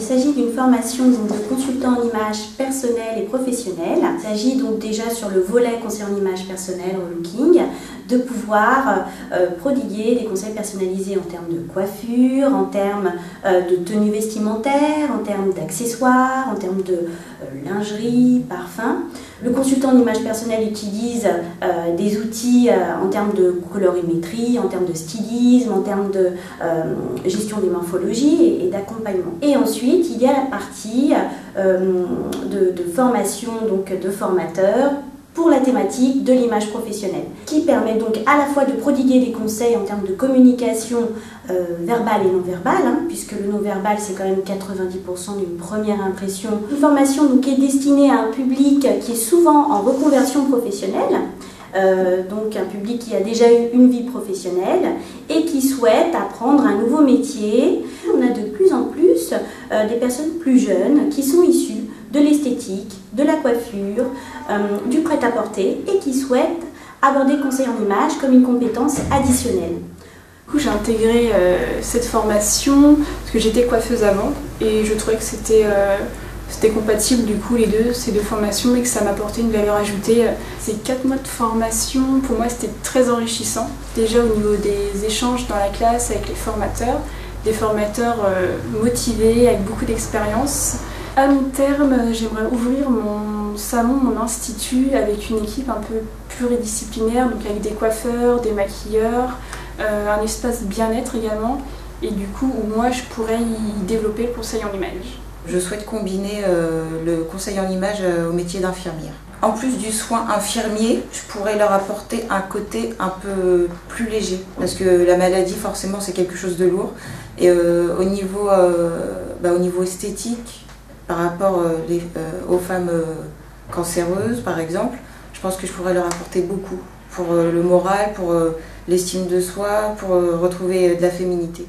s'agit d'une formation donc, de consultant en image personnelle et professionnelle. Il s'agit donc déjà sur le volet conseil en image personnelle, relooking, de pouvoir prodiguer des conseils personnalisés en termes de coiffure, en termes de tenue vestimentaire, en termes d'accessoires, en termes de lingerie, parfum. Le consultant en image personnelle utilise des outils en termes de colorimétrie, en termes de stylisme, en termes de gestion des morphologies et d'accompagnement. Et ensuite, il y a la partie de formation donc, de formateurs pour la thématique de l'image professionnelle, qui permet donc à la fois de prodiguer des conseils en termes de communication verbale et non verbale, puisque le non verbal c'est quand même 90% d'une première impression. Une formation donc, qui est destinée à un public qui est souvent en reconversion professionnelle, donc un public qui a déjà eu une vie professionnelle et qui souhaite apprendre un nouveau métier. On a de plus en plus des personnes plus jeunes qui sont issues de l'esthétique, de la coiffure, du prêt-à-porter et qui souhaitent aborder le conseil en image comme une compétence additionnelle. Du coup, j'ai intégré cette formation parce que j'étais coiffeuse avant et je trouvais que c'était compatible du coup ces deux formations et que ça m'apportait une valeur ajoutée. Ces 4 mois de formation, pour moi, c'était très enrichissant. Déjà au niveau des échanges dans la classe avec les formateurs, des formateurs motivés, avec beaucoup d'expérience. À long terme, j'aimerais ouvrir mon salon, mon institut avec une équipe un peu pluridisciplinaire, donc avec des coiffeurs, des maquilleurs, un espace bien-être également, et du coup où moi je pourrais y développer le conseil en image. Je souhaite combiner le conseil en image au métier d'infirmière. En plus du soin infirmier, je pourrais leur apporter un côté un peu plus léger, parce que la maladie forcément c'est quelque chose de lourd, et au niveau esthétique, par rapport aux femmes cancéreuses par exemple, je pense que je pourrais leur apporter beaucoup pour le moral, pour l'estime de soi, pour retrouver de la féminité.